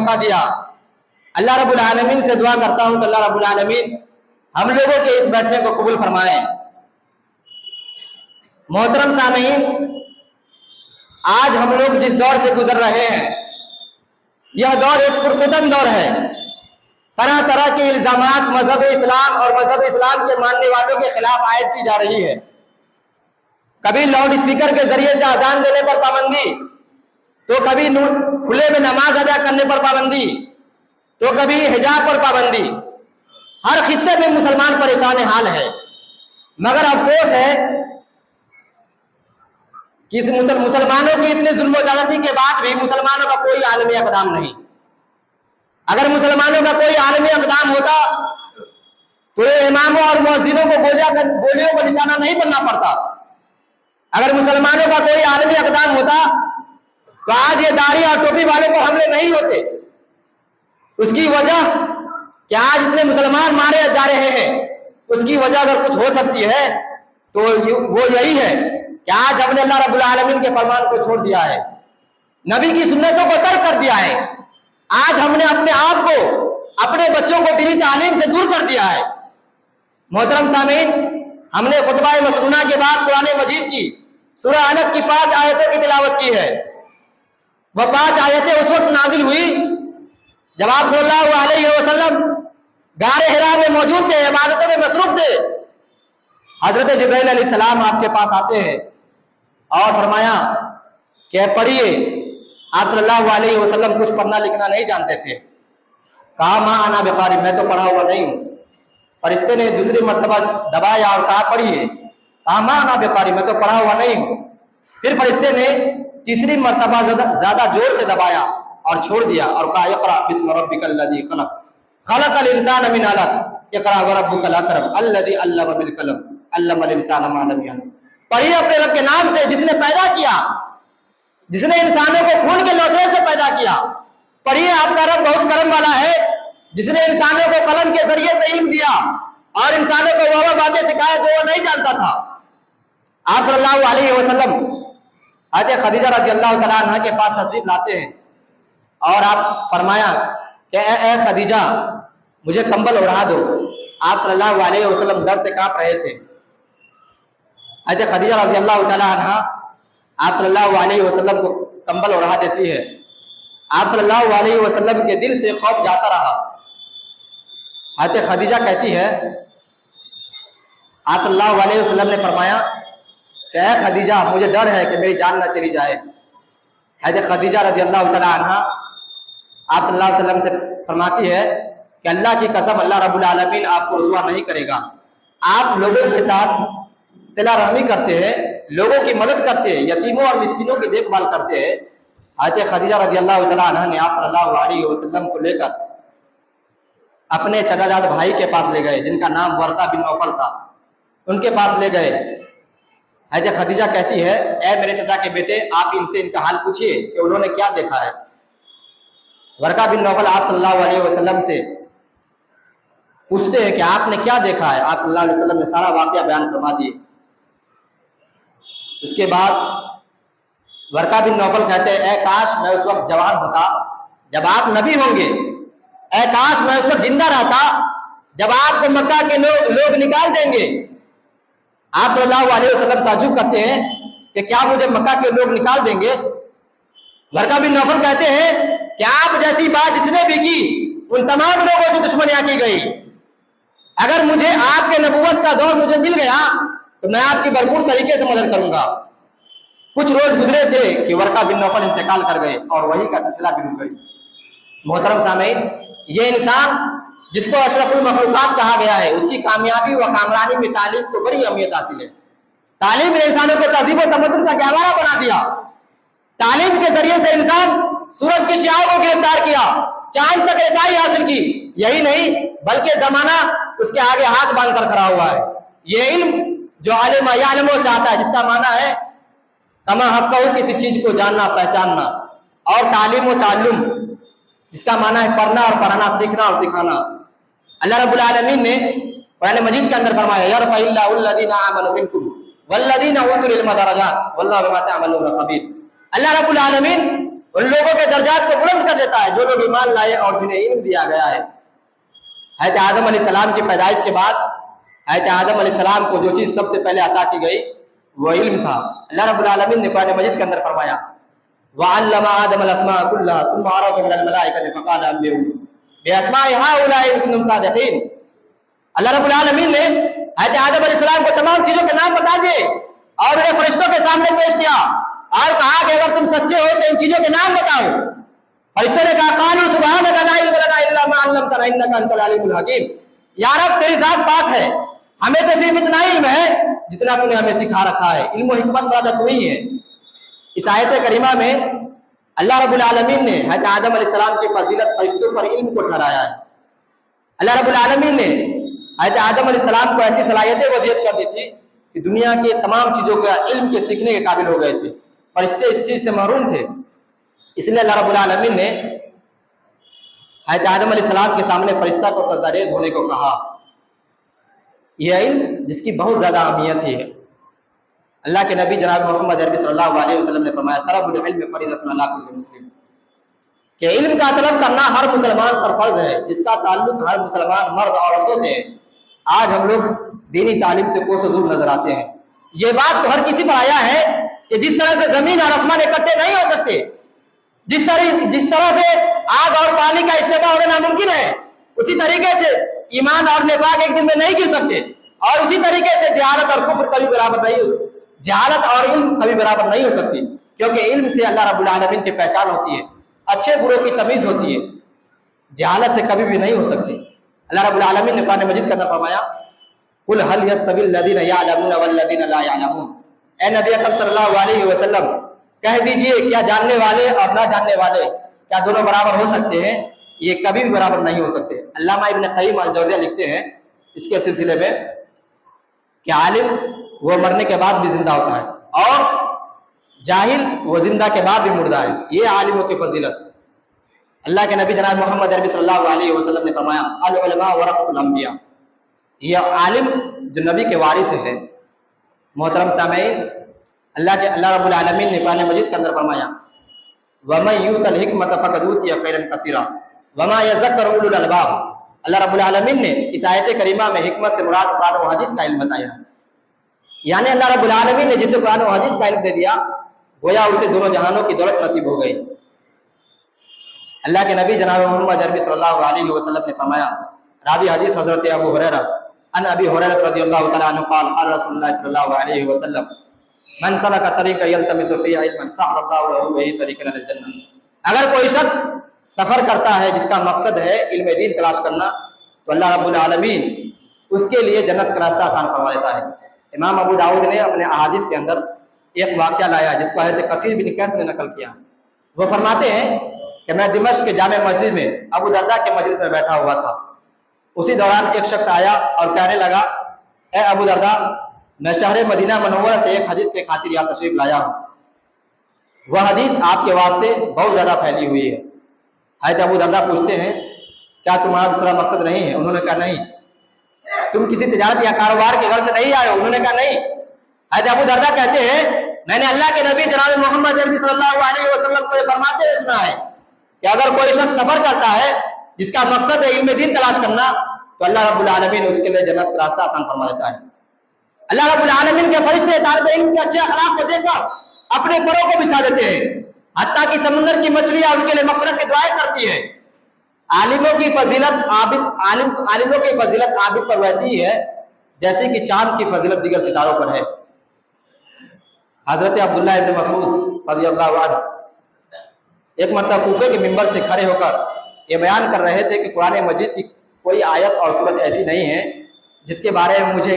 موقع دیا۔ اللہ رب العالمین سے دعا کرتا ہوں کہ اللہ رب العالمین ہم لوگوں کے اس بیٹھنے کو قبول فرمائیں۔ محترم سامعین، آج ہم لوگ جس دور سے گزر رہے ہیں یہ دور ایک پرفتن دور ہے۔ طرح طرح کے الزامات مذہب اسلام اور مذہب اسلام کے ماننے والوں کے خلاف عائد کی جا رہی ہے۔ کبھی لاؤڈ اسپیکر کے ذریعے سے اذان دینے پر پابندی، تو کبھی کھلے میں نماز ادا کرنے پر پابندی، تو کبھی حجاب پر پابندی۔ ہر خطے میں مسلمان پریشان حال ہے، مگر افسوس ہے کہ مسلمانوں کی اتنے ظلم و زیادتی کے بعد بھی مسلمانوں کا کوئی عالمی اقدام نہیں۔ اگر مسلمانوں کا کوئی عالمی اقدام ہوتا تو اماموں اور مؤذنوں کو گولیوں کو نشانہ نہیں بننا پڑتا۔ اگر مسلمانوں کا کوئی عالمی اقدام ہوتا تو آج یہ داڑھی اور ٹوپی والوں کو حملے نہیں ہوتے۔ اس کی وجہ کہ آج اتنے مسلمان مارے جا رہے ہیں، اس کی وجہ اگر کچھ ہو سکتی ہے تو وہ یہی ہے کہ آج ہم نے اللہ رب العالمین کے فرمان کو چھوڑ دیا ہے، نبی کی سنتوں کو ترک کر دیا ہے۔ آج ہم نے اپنے آپ کو، اپنے بچوں کو دینی تعلیم سے دور کر دیا ہے۔ محترم سامعین، ہم نے خطبہ مسنونہ کے بعد قرآن مجید کی سورہ علق کی 5 آیتوں کی تلاوت کی ہے۔ وہ 5 آیتیں اس وقت نازل ہوئی جب آپ صلی اللہ علیہ وسلم غار حرا میں موجود تھے، عبادتوں میں مصروف تھے۔ حضرت جبرائیل علیہ السلام آپ کے پاس آتے ہیں اور فرمایا کہ پڑھیے۔ آپ صلی اللہ علیہ وسلم کچھ پڑھنا لکھنا نہیں جانتے تھے۔ کہا ماں انا بقاری، میں تو پڑھا ہوا نہیں ہوں۔ فرشتے نے دوسری مرتبہ دبایا اور کہا پڑھیے۔ کہا ماں انا بقاری، میں تو پڑھا ہوا نہیں ہوں۔ پھر فرشتے نے تیسری مرتبہ زیادہ زور سے دبایا اور چھوڑ دیا اور کہا اقرأ بسم ربک الذی خلق خلق الانسان من علق اقرأ وربک الاکرم الذی علم بالقلم علم الانسان ما لم یعلم۔ پڑھیے اپنے رب کے نام سے جس نے پیدا کیا، جس نے انسانوں کو خون کے لوتھڑے سے پیدا کیا۔ پڑھیے آپ کا رب بہت کرم والا ہے جس نے انسانوں کو قلم کے ذریعے سے علم دیا اور انسانوں کو وہ باتیں سکھایا جو وہ نہیں جانتا تھا۔ آپ صلی اللہ علیہ وسلم حضرت خدیجہ رضی اللہ تعالیٰ عنہ کے پاس تشریف لاتے ہیں اور آپ فرمایا کہ اے خدیجہ مجھے کمبل اڑا دو۔ آپ صلی اللہ علیہ وسلم ڈر سے کانپ رہے تھے۔ حضرت خدیجہ رضی اللہ تعالیٰ عنہ آپ صلی اللہ علیہ وسلم کو کمبل اڑا دیتی ہے۔ آپ صلی اللہ علیہ وسلم کے دل سے خوف جاتا رہا۔ حضرت خدیجہ کہتی ہے، آپ صلی اللہ علیہ وسلم نے فرمایا کہ اے خدیجہ مجھے ڈر ہے کہ میری جان نہ چلی جائے۔ حضرت خدیجہ رضی اللہ تعالیٰ عنہ آپ صلی اللہ علیہ وسلم سے فرماتی ہے کہ اللہ کی قسم اللہ رب العالمین آپ کو رسوا نہیں کرے گا۔ آپ لوگوں کے ساتھ صلہ رحمی کرتے ہیں، لوگوں کی مدد کرتے ہیں، یتیموں اور مسکینوں کی دیکھ بھال کرتے ہیں۔ حضرت خدیجہ رضی اللہ تعالیٰ عنہ نے آپ صلی اللہ علیہ وسلم کو لے کر اپنے چچا جاد بھائی کے پاس لے گئے جن کا نام ورقہ بن نوفل تھا، ان کے پاس لے گئے۔ حضرت خدیجہ کہتی ہے اے میرے چچا کے بیٹے آپ ان سے ان کا حال پوچھئے کہ انہوں نے کیا دیکھا ہے۔ ورقہ بن نوفل آپ صلی اللہ علیہ وسلم سے پوچھتے ہیں کہ آپ نے کیا دیکھا ہے۔ آپ صلی اللہ علیہ وسلم نے سارا واقعہ بیان فرما دیے۔ اس کے بعد ورقہ بن نوفل کہتے ہیں اے کاش میں اس وقت جوان ہوتا جب آپ نبی ہوں گے، اے کاش میں اس وقت زندہ رہتا جب آپ کو مکہ کے لوگ نکال دیں گے۔ آپ صلی اللہ علیہ وسلم تعجب کرتے ہیں کہ کیا مجھے مکہ کے لوگ نکال دیں گے؟ ورقہ بن نوفل کہتے ہیں کہ آپ جیسی بات جس نے بھی کی ان تمام لوگوں سے دشمنیاں کی گئی۔ اگر مجھے آپ کے نبوت کا دور مجھے مل گیا تو میں آپ کی بھرپور طریقے سے مدد کروں گا۔ کچھ روز گزرے تھے کہ ورقہ بن نوفل انتقال کر گئے اور وہی کا سلسلہ بھی رک گئی۔ محترم سامعین، یہ انسان جس کو اشرف المخلوقات کہا گیا ہے اس کی کامیابی و کامرانی میں تعلیم کو بڑی اہمیت حاصل ہے۔ تعلیم نے انسانوں کے تہذیب و تمدن کا گہوارہ بنا دیا۔ تعلیم کے ذریعے سے انسان سورج کی شعاعوں کو گرفتار کیا، چاند تک رسائی حاصل کی۔ یہی نہیں بلکہ زمانہ اس کے آگے ہاتھ باندھ کر کھڑا ہوا ہے۔ یہ علم جو عالم یعلموں سے آتا ہے جس کا معنی ہے کما حق کسی چیز کو جاننا پہچاننا، اور تعلیم و تعلم جس کا معنی ہے پڑھنا اور پڑھانا، سیکھنا اور سکھانا۔ اللہ رب العالمین نے قرآن مجید کے اندر فرمایا یرفع اللہ الذین آمنوا منکم والذین اوتوا العلم درجات واللہ بما تعملون خبیر۔ اللہ رب العالمین ان لوگوں کے درجات کو بلند کر دیتا ہے جو لوگ ایمان لائے اور جنہیں علم دیا گیا ہے۔ حضرت آدم علیہ السلام کی پیدائش کے بعد حضرت آدم علیہ السلام کو جو چیز سب سے پہلے عطا کی گئی وہ علم تھا۔ اللہ رب العالمین نے قرآن مجید کے اندر فرمایا وَعَلَّمَ آدَمَ الْأَسْمَاءَ كُلَّهَا ثُمَّ عَرَضَهُمْ عَلَى الْمَلَائِكَةِ فَقَالَ أَنبِئُونِي بِأَسْمَاءِ هَؤُلَاءِ إِن كُنتُمْ صَادِقِينَ۔ اللہ رب العالمین نے حضرت آدم علیہ السلام کو تمام چیزوں کے نام بتا دیے اور انہیں فرشتوں کے سامنے پیش کیا اور کہا کہ اگر تم سچے ہو تو ان چیزوں کے نام بتاؤ۔ فرشتوں نے کہا قالوا سبحانک لا علم لنا الا ما علمتنا انک انت العلیم الحکیم، یا رب تیری ذات پاک ہے، ہمیں تو صرف اتنا علم ہے جتنا تو نے ہمیں سکھا رکھا ہے، علم و حکمت والا تو ہی ہے۔ اس آیت کریمہ میں اللہ رب العالمین نے حضرت آدم علیہ السلام کی فضیلت فرشتوں پر علم کو ٹھہرایا ہے۔ اللہ رب العالمین نے حضرت آدم علیہ السلام کو ایسی صلاحیتیں وضعیت کر دی تھی کہ دنیا کی تمام چیزوں کا علم کے سیکھنے کے قابل ہو گئے تھے، فرشتے اس چیز سے محروم تھے۔ اس لیے اللہ رب العالمین نے حضرت آدم علیہ السلام کے سامنے فرشتہ کو سجدہ ریز ہونے کو کہا۔ یہ علم جس کی بہت زیادہ اہمیت ہے، اللہ کے نبی جناب محمد عربی صلی اللہ علیہ وسلم نے فرمایا طلب العلم فریضۃ علی کل مسلم، کہ علم کا طلب کرنا ہر مسلمان پر فرض ہے، جس کا تعلق ہر مسلمان مرد اور عورتوں سے ہے۔ آج ہم لوگ دینی تعلیم سے کوسوں دور نظر آتے ہیں۔ یہ بات تو ہر کسی پر آیا ہے کہ جس طرح سے زمین اور آسمان اکٹھے نہیں ہو سکتے، جس طرح سے آگ اور پانی کا اجتماع ہونا ناممکن ہے، اسی طریقے سے ایمان اور نفاق ایک دن میں نہیں گر سکتے، اور اسی طریقے سے جہالت اور کفر کبھی برابر نہیں ہو، جہالت اور علم کبھی برابر نہیں ہو سکتی، کیونکہ علم سے اللہ رب العالمین کی پہچان ہوتی ہے، اچھے بروں کی تمیز ہوتی ہے، جہالت سے کبھی بھی نہیں ہو سکتی۔ اللہ رب العالمین نے قرآن مجید کے اندر فرمایا قل هل يستوي الذين يعلمون والذين لا يعلمون، اے نبی اکرم صلی اللہ علیہ وسلم کہہ دیجئے کیا جاننے والے اور نہ جاننے والے کیا دونوں برابر ہو سکتے ہیں؟ یہ کبھی بھی برابر نہیں ہو سکتے۔ علامہ ابن قیم الجوزیہ لکھتے ہیں اس کے سلسلے میں کہ عالم وہ مرنے کے بعد بھی زندہ ہوتا ہے اور جاہل وہ زندہ کے بعد بھی مردہ ہے، یہ عالموں کی فضیلت۔ اللہ کے نبی جناب محمد عربی صلی اللہ علیہ وسلم نے فرمایا العلماء ورثۃ الانبیاء، یہ عالم جو نبی کے وارث ہے۔ محترم سامعین، اللہ رب العالمین نے قرآن مجید کے اندر فرمایا وَمَن يُؤْتَ الْحِكْمَةَ فَقَدْ أُوتِيَ خَيْرًا كَثِيرًا وَمَا يَذَّكَّرُ أُولُو الْأَلْبَابِ۔ اللہ رب العالمین نے اس آیت کریمہ میں حکمت سے مراد قرآن و حدیث کا علم بتایا ہے، یعنی اللہ رب العالمین نے جسے قرآن و حدیث کا علم دے دیا گویا اسے دونوں جہانوں کی دولت نصیب ہو گئی۔ اللہ کے نبی جناب محمد عربی صلی اللہ علیہ وسلم نے فرمایا، راوی حدیث حضرت ابو ہریرہ عن ابی ہریرہ رضی اللہ تعالی عنہ قال قال رسول اللہ صلی اللہ علیہ وسلم من سلک طریقا یلتمس فیہ علما سہل اللہ لہ بہ طریقا الی الجنہ۔ اگر کوئی شخص سفر کرتا ہے جس کا مقصد ہے علم دین تلاش کرنا تو اللہ رب العالمین اس کے لیے جنت کا راستہ آسان فرما دیتا ہے۔ امام ابو داؤد نے اپنے احادیث کے اندر ایک واقعہ لایا جس کو حضرت کثیر بن قیس نے نقل کیا۔ وہ فرماتے ہیں کہ میں دمشق کے جامع مسجد میں ابو درداء کے مجلس میں بیٹھا ہوا تھا، اسی دوران ایک شخص آیا اور کہنے لگا اے ابو درداء، میں شہر مدینہ منورہ سے ایک حدیث کے خاطر یہاں تشریف لایا ہوں، وہ حدیث آپ کے واسطے بہت زیادہ پھیلی ہوئی ہے۔ حضرت ابو درداء پوچھتے ہیں کیا تمہارا دوسرا مقصد نہیں ہے؟ انہوں نے کہا نہیں۔ تم کسی تجارت یا کاروبار کے گھر سے نہیں آئے ہو؟ انہوں نے کہا نہیں۔ حضرت ابو درداء کہتے ہیں میں نے اللہ کے نبی جناب محمد عربی صلی اللہ علیہ وسلم کو یہ فرماتے ہوئے سنا ہے کہ اگر کوئی شخص سفر کرتا ہے جس کا مقصد ہے علم دین تلاش کرنا تو اللہ رب العالمین اس کے لیے جنت کا راستہ آسان فرما دیتا ہے۔ اللہ رب العالمین کے فرشتے طالب علم کے اچھے اخلاق کو دیکھ کر اپنے پروں کو بچھا دیتے ہیں، حتیٰ کہ سمندر کی مچھلیاں ان کے لیے مغفرت کی دعائیں کرتی ہے۔ عالموں کی فضیلت عابد پر ویسی ہی ہے جیسے کہ چاند کی فضیلت دیگر ستاروں پر ہے۔ حضرت عبداللہ ابن مسعود رضی اللہ عنہ ایک مرتبہ کوفے کے منبر سے کھڑے ہو کر یہ بیان کر رہے تھے کہ قرآن مجید کی کوئی آیت اور سورت ایسی نہیں ہے جس کے بارے میں مجھے